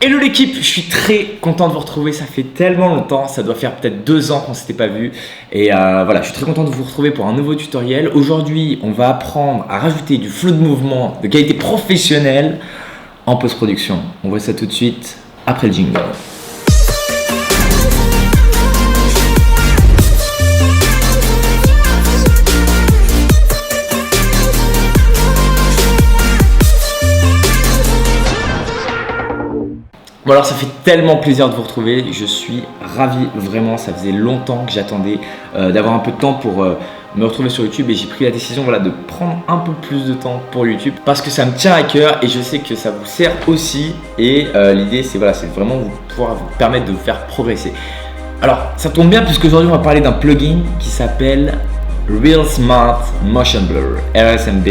Hello l'équipe, je suis très content de vous retrouver, ça fait tellement longtemps, ça doit faire peut-être 2 ans qu'on ne s'était pas vu. Et voilà, je suis très content de vous retrouver pour un nouveau tutoriel. Aujourd'hui, on va apprendre à rajouter du flou de mouvement de qualité professionnelle en post-production. On voit ça tout de suite après le jingle. Bon alors ça fait tellement plaisir de vous retrouver, je suis ravi vraiment, ça faisait longtemps que j'attendais d'avoir un peu de temps pour me retrouver sur YouTube et j'ai pris la décision de prendre un peu plus de temps pour YouTube parce que ça me tient à cœur et je sais que ça vous sert aussi et l'idée c'est vraiment pouvoir vous permettre de vous faire progresser. Alors ça tombe bien puisque aujourd'hui on va parler d'un plugin qui s'appelle Real Smart Motion Blur, RSMB,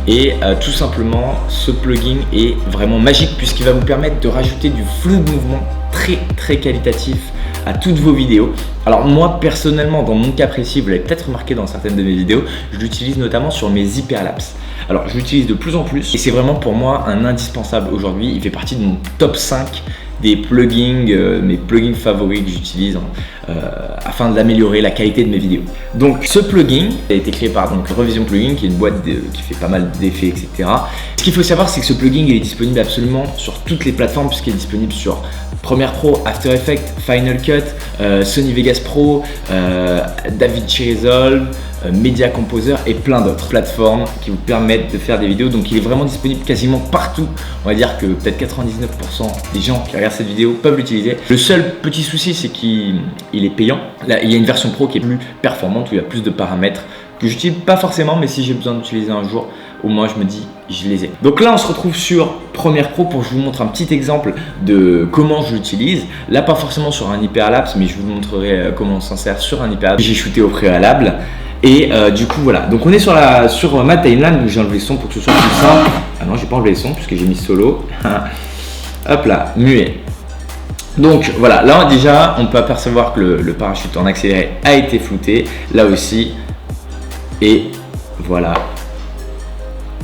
et tout simplement ce plugin est vraiment magique puisqu'il va vous permettre de rajouter du flou de mouvement très qualitatif à toutes vos vidéos. Alors moi personnellement, dans mon cas précis, vous l'avez peut-être remarqué dans certaines de mes vidéos, je l'utilise notamment sur mes hyperlapses. Alors je l'utilise de plus en plus et c'est vraiment pour moi un indispensable aujourd'hui. Il fait partie de mon top 5 des plugins, mes plugins favoris que j'utilise afin d'améliorer la qualité de mes vidéos. Donc ce plugin a été créé par Revision Plugin, qui est une boîte qui fait pas mal d'effets, etc. Ce qu'il faut savoir, c'est que ce plugin il est disponible absolument sur toutes les plateformes puisqu'il est disponible sur Premiere Pro, After Effects, Final Cut, Sony Vegas Pro, DaVinci Resolve, Media Composer et plein d'autres plateformes qui vous permettent de faire des vidéos. Donc il est vraiment disponible quasiment partout. On va dire que peut-être 99% des gens qui regardent cette vidéo peuvent l'utiliser. Le seul petit souci, c'est qu'il est payant. Là, il y a une version pro qui est plus performante où il y a plus de paramètres que j'utilise pas forcément, mais si j'ai besoin d'utiliser un jour, au moins je me dis je les ai. Donc là on se retrouve sur Premiere Pro pour que je vous montre un petit exemple de comment je l'utilise. Là pas forcément sur un hyperlapse, mais je vous montrerai comment on s'en sert sur un hyperlapse. J'ai shooté au préalable. Et du coup voilà, donc on est sur ma timeline où j'ai enlevé le son pour que ce soit plus simple. Ah non, j'ai pas enlevé le son puisque j'ai mis solo. Hop là, muet. Donc voilà, là déjà on peut apercevoir que le parachute en accéléré a été flouté, là aussi. Et voilà.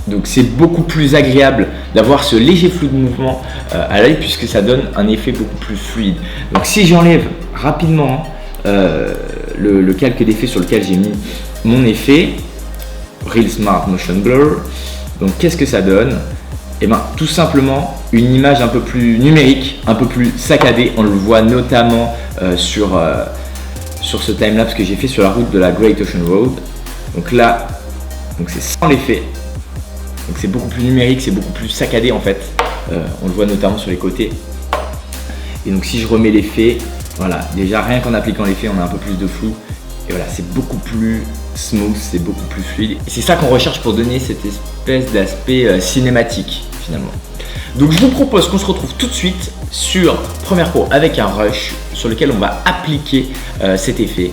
Donc c'est beaucoup plus agréable d'avoir ce léger flou de mouvement à l'œil puisque ça donne un effet beaucoup plus fluide. Donc si j'enlève rapidement le calque d'effet sur lequel j'ai mis mon effet, Real Smart Motion Blur, donc qu'est-ce que ça donne? Et bien tout simplement une image un peu plus numérique, un peu plus saccadée. On le voit notamment sur ce timelapse que j'ai fait sur la route de la Great Ocean Road. Donc là, c'est sans l'effet. Donc c'est beaucoup plus numérique, c'est beaucoup plus saccadé en fait. On le voit notamment sur les côtés. Et donc si je remets l'effet, voilà, déjà rien qu'en appliquant l'effet, on a un peu plus de flou. Et voilà, c'est beaucoup plus smooth, c'est beaucoup plus fluide. Et c'est ça qu'on recherche pour donner cette espèce d'aspect cinématique finalement. Donc je vous propose qu'on se retrouve tout de suite sur Premiere Pro avec un rush sur lequel on va appliquer cet effet.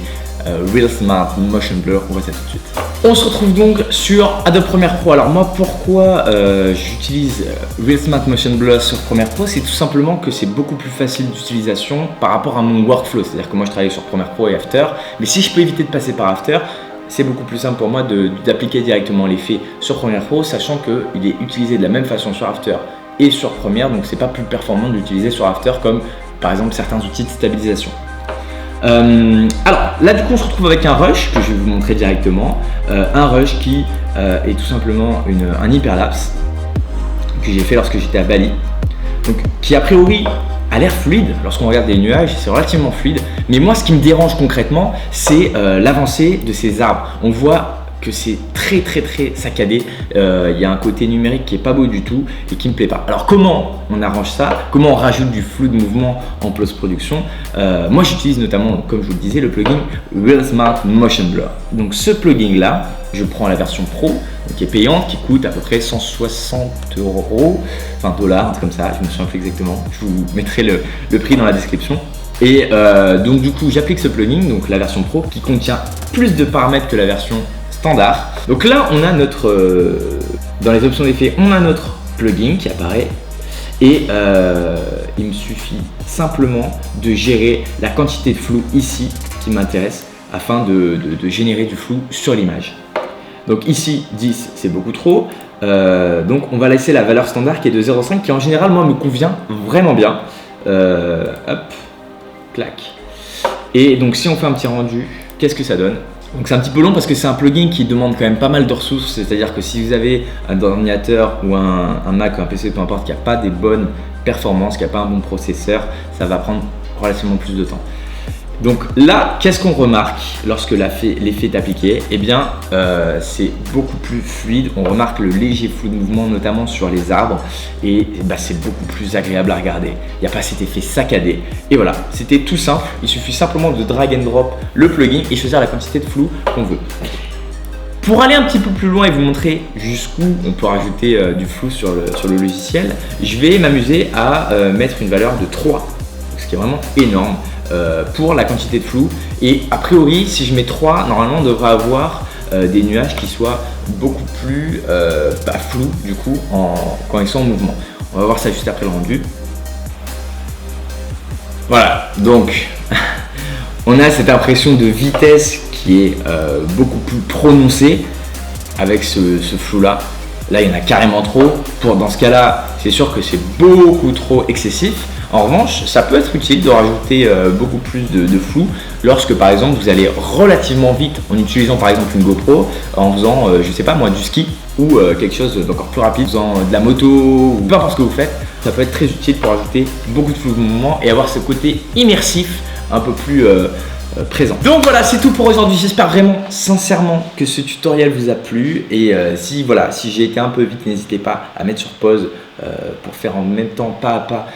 Real Smart Motion Blur, on voit ça tout de suite. On se retrouve donc sur Adobe Premiere Pro. Alors moi pourquoi j'utilise Real Smart Motion Blur sur Premiere Pro, c'est tout simplement que c'est beaucoup plus facile d'utilisation par rapport à mon workflow. C'est-à-dire que moi je travaille sur Premiere Pro et After, mais si je peux éviter de passer par After, c'est beaucoup plus simple pour moi d'appliquer directement l'effet sur Premiere Pro, sachant qu'il est utilisé de la même façon sur After et sur Premiere, donc c'est pas plus performant de l'utiliser sur After comme par exemple certains outils de stabilisation. Alors là du coup on se retrouve avec un rush que je vais vous montrer directement, un rush qui est tout simplement un hyperlapse que j'ai fait lorsque j'étais à Bali, donc qui a priori a l'air fluide lorsqu'on regarde des nuages, c'est relativement fluide, mais moi ce qui me dérange concrètement c'est l'avancée de ces arbres. On voit que c'est très saccadé, il y a un côté numérique qui est pas beau du tout et qui me plaît pas. Alors comment on arrange ça? Comment on rajoute du flou de mouvement en post-production? Moi j'utilise notamment, comme je vous le disais, le plugin Real Smart Motion Blur. Donc ce plugin là, je prends la version pro qui est payante, qui coûte à peu près 160 €, enfin dollars, comme ça, je me souviens plus exactement, je vous mettrai le prix dans la description. Et donc du coup j'applique ce plugin, donc la version pro, qui contient plus de paramètres que la version standard. Donc là on a dans les options d'effet, on a notre plugin qui apparaît et il me suffit simplement de gérer la quantité de flou ici qui m'intéresse afin de générer du flou sur l'image. Donc ici 10 c'est beaucoup trop, Donc on va laisser la valeur standard qui est de 0,5 qui en général moi me convient vraiment bien. Hop, clac. Et donc si on fait un petit rendu, qu'est-ce que ça donne? Donc c'est un petit peu long parce que c'est un plugin qui demande quand même pas mal de ressources, c'est-à-dire que si vous avez un ordinateur ou un Mac ou un PC, peu importe, qui n'a pas des bonnes performances, qui n'a pas un bon processeur, ça va prendre relativement plus de temps. Donc là, qu'est-ce qu'on remarque lorsque l'effet est appliqué? Eh bien, c'est beaucoup plus fluide. On remarque le léger flou de mouvement, notamment sur les arbres. Et c'est beaucoup plus agréable à regarder. Il n'y a pas cet effet saccadé. Et voilà, c'était tout simple. Il suffit simplement de drag and drop le plugin et choisir la quantité de flou qu'on veut. Pour aller un petit peu plus loin et vous montrer jusqu'où on peut rajouter du flou sur le logiciel, je vais m'amuser à mettre une valeur de 3, ce qui est vraiment énorme. Pour la quantité de flou, et a priori si je mets 3, normalement on devrait avoir des nuages qui soient beaucoup plus flous du coup quand ils sont en mouvement. On va voir ça juste après le rendu. Voilà, donc on a cette impression de vitesse qui est beaucoup plus prononcée avec ce flou là. Là il y en a carrément trop. Dans ce cas là c'est sûr que c'est beaucoup trop excessif. En revanche, ça peut être utile de rajouter beaucoup plus de flou lorsque par exemple vous allez relativement vite en utilisant par exemple une GoPro, en faisant je sais pas moi du ski ou quelque chose d'encore plus rapide, en faisant de la moto ou peu importe ce que vous faites. Ça peut être très utile pour ajouter beaucoup de flou de mouvement et avoir ce côté immersif un peu plus présent. Donc voilà, c'est tout pour aujourd'hui. J'espère vraiment sincèrement que ce tutoriel vous a plu, et si j'ai été un peu vite, n'hésitez pas à mettre sur pause pour faire en même temps pas à pas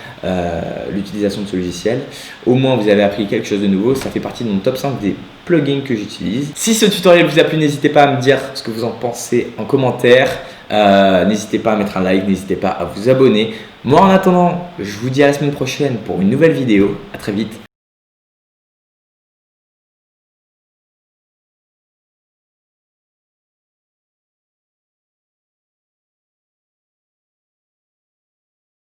l'utilisation de ce logiciel. Au moins vous avez appris quelque chose de nouveau. Ça fait partie de mon top 5 des plugins que j'utilise. Si ce tutoriel vous a plu, n'hésitez pas à me dire ce que vous en pensez en commentaire. N'hésitez pas à mettre un like, n'hésitez pas à vous abonner. Moi en attendant, je vous dis à la semaine prochaine pour une nouvelle vidéo. À très vite.